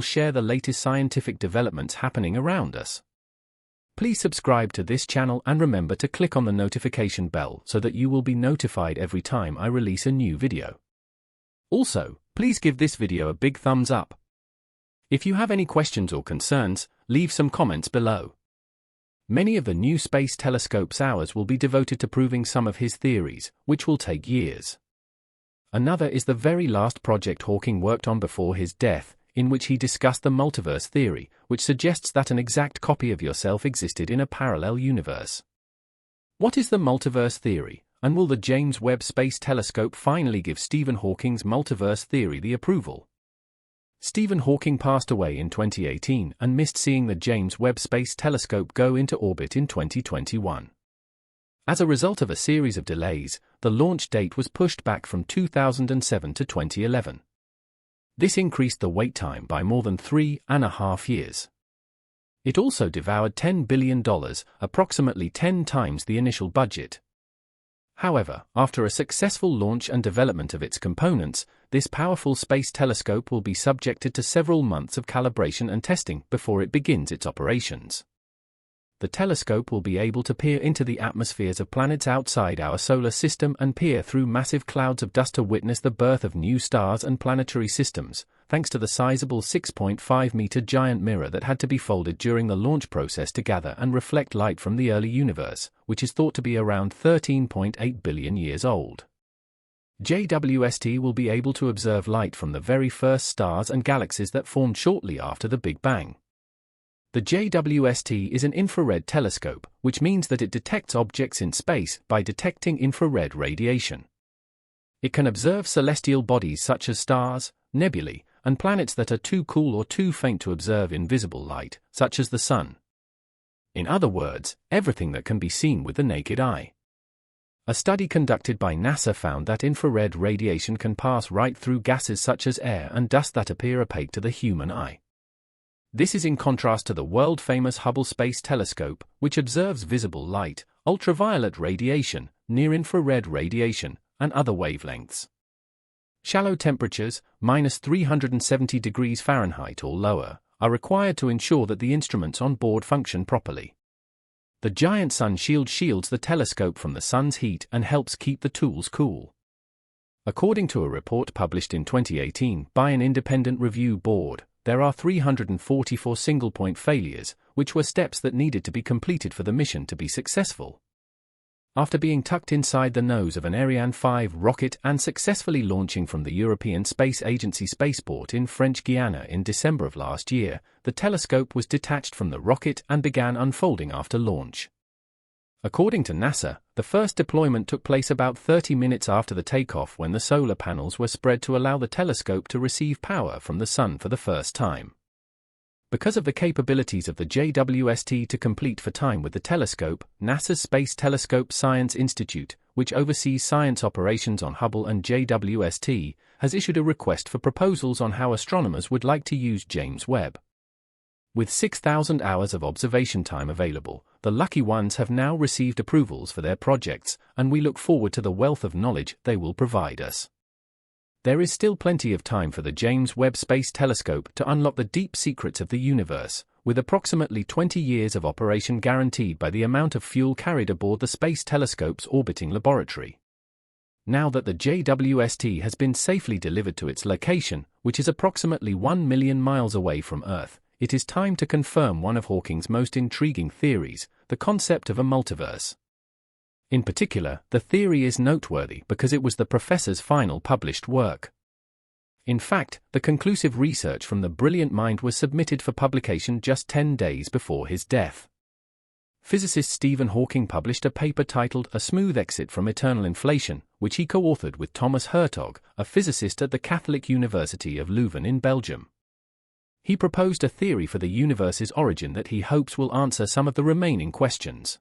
share the latest scientific developments happening around us. Please subscribe to this channel and remember to click on the notification bell so that you will be notified every time I release a new video. Also, please give this video a big thumbs up. If you have any questions or concerns, leave some comments below. Many of the new Space Telescope's hours will be devoted to proving some of his theories, which will take years. Another is the very last project Hawking worked on before his death, in which he discussed the multiverse theory, which suggests that an exact copy of yourself existed in a parallel universe. What is the multiverse theory, and will the James Webb Space Telescope finally give Stephen Hawking's multiverse theory the approval? Stephen Hawking passed away in 2018 and missed seeing the James Webb Space Telescope go into orbit in 2021. As a result of a series of delays, the launch date was pushed back from 2007 to 2011. This increased the wait time by more than 3.5 years. It also devoured $10 billion, approximately 10 times the initial budget. However, after a successful launch and development of its components, this powerful space telescope will be subjected to several months of calibration and testing before it begins its operations. The telescope will be able to peer into the atmospheres of planets outside our solar system and peer through massive clouds of dust to witness the birth of new stars and planetary systems, thanks to the sizable 6.5-meter giant mirror that had to be folded during the launch process to gather and reflect light from the early universe, which is thought to be around 13.8 billion years old. JWST will be able to observe light from the very first stars and galaxies that formed shortly after the Big Bang. The JWST is an infrared telescope, which means that it detects objects in space by detecting infrared radiation. It can observe celestial bodies such as stars, nebulae, and planets that are too cool or too faint to observe in visible light, such as the Sun. In other words, everything that can be seen with the naked eye. A study conducted by NASA found that infrared radiation can pass right through gases such as air and dust that appear opaque to the human eye. This is in contrast to the world-famous Hubble Space Telescope, which observes visible light, ultraviolet radiation, near-infrared radiation, and other wavelengths. Shallow temperatures, -370 degrees Fahrenheit or lower, are required to ensure that the instruments on board function properly. The giant sun shield shields the telescope from the sun's heat and helps keep the tools cool. According to a report published in 2018 by an independent review board, there are 344 single-point failures, which were steps that needed to be completed for the mission to be successful. After being tucked inside the nose of an Ariane 5 rocket and successfully launching from the European Space Agency spaceport in French Guiana in December of last year, the telescope was detached from the rocket and began unfolding after launch. According to NASA, the first deployment took place about 30 minutes after the takeoff when the solar panels were spread to allow the telescope to receive power from the sun for the first time. Because of the capabilities of the JWST to complete for time with the telescope, NASA's Space Telescope Science Institute, which oversees science operations on Hubble and JWST, has issued a request for proposals on how astronomers would like to use James Webb. With 6,000 hours of observation time available, the lucky ones have now received approvals for their projects, and we look forward to the wealth of knowledge they will provide us. There is still plenty of time for the James Webb Space Telescope to unlock the deep secrets of the universe, with approximately 20 years of operation guaranteed by the amount of fuel carried aboard the Space Telescope's orbiting laboratory. Now that the JWST has been safely delivered to its location, which is approximately 1 million miles away from Earth, it is time to confirm one of Hawking's most intriguing theories, the concept of a multiverse. In particular, the theory is noteworthy because it was the professor's final published work. In fact, the conclusive research from the brilliant mind was submitted for publication just 10 days before his death. Physicist Stephen Hawking published a paper titled A Smooth Exit from Eternal Inflation, which he co-authored with Thomas Hertog, a physicist at the Catholic University of Leuven in Belgium. He proposed a theory for the universe's origin that he hopes will answer some of the remaining questions.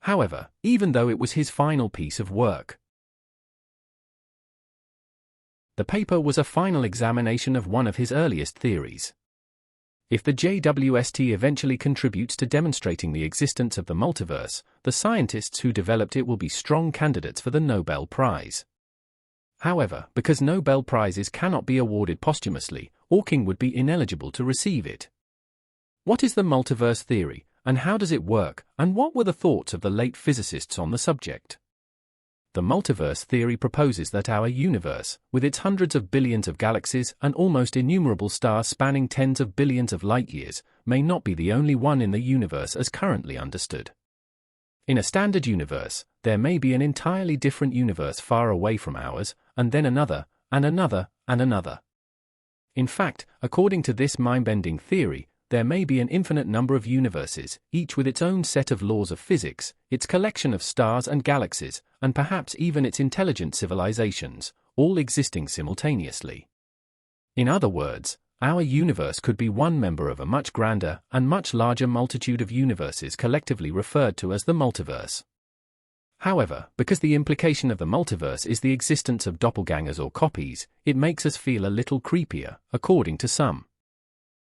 However, even though it was his final piece of work, the paper was a final examination of one of his earliest theories. If the JWST eventually contributes to demonstrating the existence of the multiverse, the scientists who developed it will be strong candidates for the Nobel Prize. However, because Nobel Prizes cannot be awarded posthumously, Hawking would be ineligible to receive it. What is the multiverse theory, and how does it work, and what were the thoughts of the late physicists on the subject? The multiverse theory proposes that our universe, with its hundreds of billions of galaxies and almost innumerable stars spanning tens of billions of light-years, may not be the only one in the universe as currently understood. In a standard universe, there may be an entirely different universe far away from ours, and then another, and another, and another. In fact, according to this mind-bending theory, there may be an infinite number of universes, each with its own set of laws of physics, its collection of stars and galaxies, and perhaps even its intelligent civilizations, all existing simultaneously. In other words, our universe could be one member of a much grander and much larger multitude of universes collectively referred to as the multiverse. However, because the implication of the multiverse is the existence of doppelgangers or copies, it makes us feel a little creepier, according to some.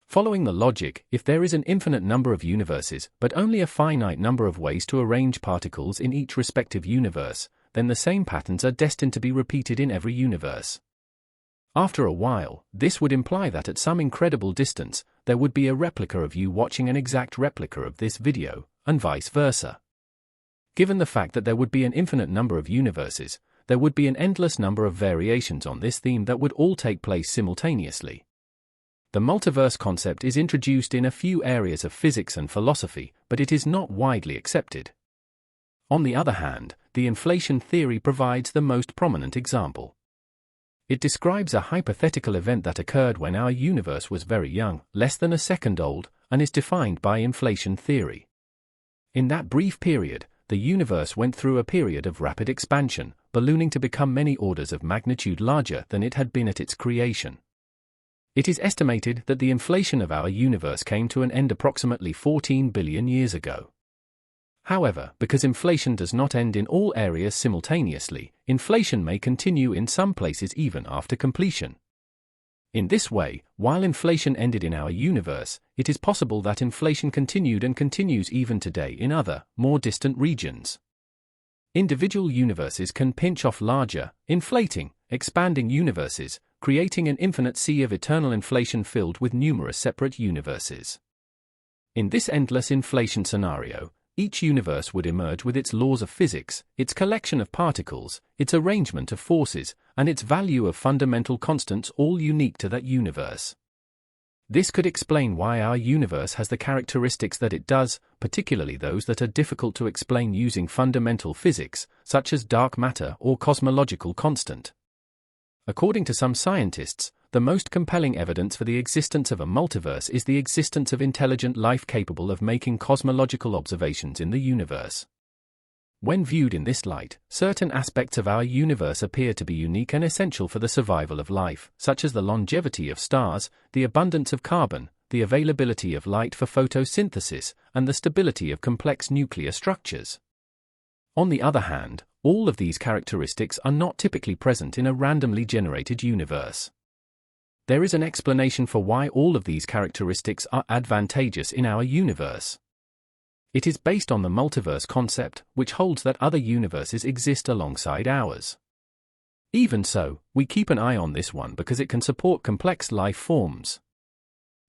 Following the logic, if there is an infinite number of universes, but only a finite number of ways to arrange particles in each respective universe, then the same patterns are destined to be repeated in every universe. After a while, this would imply that at some incredible distance, there would be a replica of you watching an exact replica of this video, and vice versa. Given the fact that there would be an infinite number of universes, there would be an endless number of variations on this theme that would all take place simultaneously. The multiverse concept is introduced in a few areas of physics and philosophy, but it is not widely accepted. On the other hand, the inflation theory provides the most prominent example. It describes a hypothetical event that occurred when our universe was very young, less than a second old, and is defined by inflation theory. In that brief period, the universe went through a period of rapid expansion, ballooning to become many orders of magnitude larger than it had been at its creation. It is estimated that the inflation of our universe came to an end approximately 14 billion years ago. However, because inflation does not end in all areas simultaneously, inflation may continue in some places even after completion. In this way, while inflation ended in our universe, it is possible that inflation continued and continues even today in other, more distant regions. Individual universes can pinch off larger, inflating, expanding universes, creating an infinite sea of eternal inflation filled with numerous separate universes. In this endless inflation scenario, each universe would emerge with its laws of physics, its collection of particles, its arrangement of forces, and its value of fundamental constants all unique to that universe. This could explain why our universe has the characteristics that it does, particularly those that are difficult to explain using fundamental physics, such as dark matter or cosmological constant. According to some scientists, the most compelling evidence for the existence of a multiverse is the existence of intelligent life capable of making cosmological observations in the universe. When viewed in this light, certain aspects of our universe appear to be unique and essential for the survival of life, such as the longevity of stars, the abundance of carbon, the availability of light for photosynthesis, and the stability of complex nuclear structures. On the other hand, all of these characteristics are not typically present in a randomly generated universe. There is an explanation for why all of these characteristics are advantageous in our universe. It is based on the multiverse concept, which holds that other universes exist alongside ours. Even so, we keep an eye on this one because it can support complex life forms.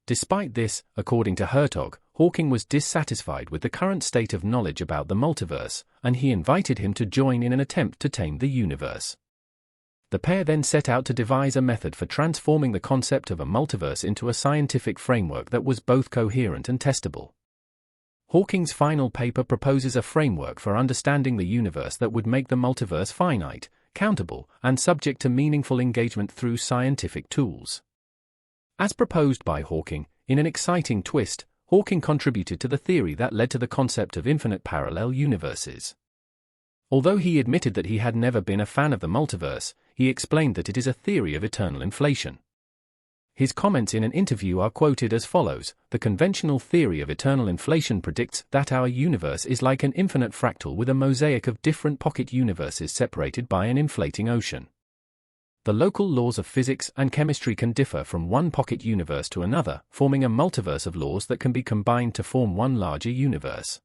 Despite this, according to Hertog, Hawking was dissatisfied with the current state of knowledge about the multiverse, and he invited him to join in an attempt to tame the universe. The pair then set out to devise a method for transforming the concept of a multiverse into a scientific framework that was both coherent and testable. Hawking's final paper proposes a framework for understanding the universe that would make the multiverse finite, countable, and subject to meaningful engagement through scientific tools. As proposed by Hawking, in an exciting twist, Hawking contributed to the theory that led to the concept of infinite parallel universes. Although he admitted that he had never been a fan of the multiverse, he explained that it is a theory of eternal inflation. His comments in an interview are quoted as follows: "The conventional theory of eternal inflation predicts that our universe is like an infinite fractal with a mosaic of different pocket universes separated by an inflating ocean. The local laws of physics and chemistry can differ from one pocket universe to another, forming a multiverse of laws that can be combined to form one larger universe.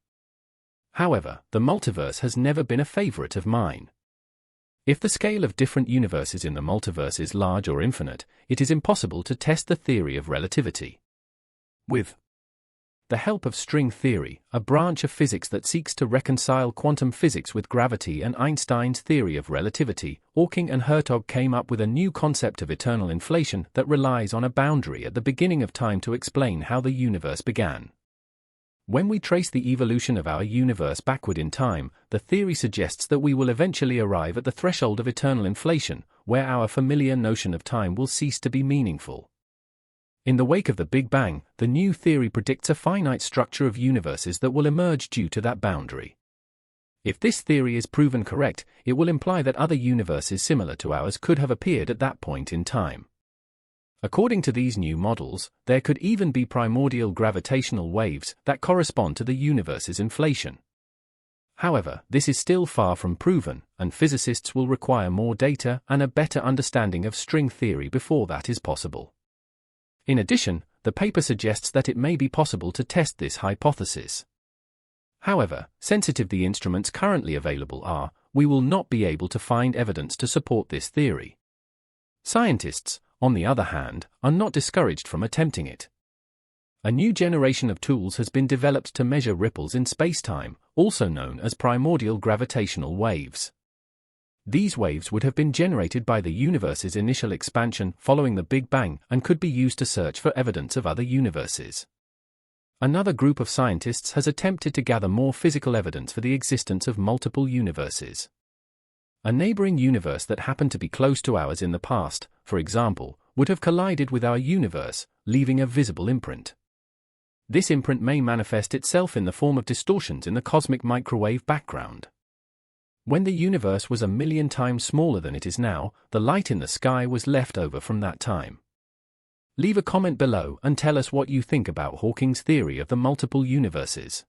However, the multiverse has never been a favorite of mine. If the scale of different universes in the multiverse is large or infinite, it is impossible to test the theory of relativity. With the help of string theory, a branch of physics that seeks to reconcile quantum physics with gravity and Einstein's theory of relativity, Hawking and Hertog came up with a new concept of eternal inflation that relies on a boundary at the beginning of time to explain how the universe began. When we trace the evolution of our universe backward in time, the theory suggests that we will eventually arrive at the threshold of eternal inflation, where our familiar notion of time will cease to be meaningful. In the wake of the Big Bang, the new theory predicts a finite structure of universes that will emerge due to that boundary. If this theory is proven correct, it will imply that other universes similar to ours could have appeared at that point in time. According to these new models, there could even be primordial gravitational waves that correspond to the universe's inflation. However, this is still far from proven, and physicists will require more data and a better understanding of string theory before that is possible. In addition, the paper suggests that it may be possible to test this hypothesis. However, sensitive the instruments currently available are, we will not be able to find evidence to support this theory. Scientists, on the other hand, are not discouraged from attempting it. A new generation of tools has been developed to measure ripples in spacetime, also known as primordial gravitational waves. These waves would have been generated by the universe's initial expansion following the Big Bang and could be used to search for evidence of other universes. Another group of scientists has attempted to gather more physical evidence for the existence of multiple universes. A neighboring universe that happened to be close to ours in the past, for example, would have collided with our universe, leaving a visible imprint. This imprint may manifest itself in the form of distortions in the cosmic microwave background. When the universe was 1,000,000 times smaller than it is now, the light in the sky was left over from that time. Leave a comment below and tell us what you think about Hawking's theory of the multiple universes.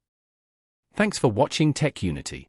Thanks for watching Tech Unity.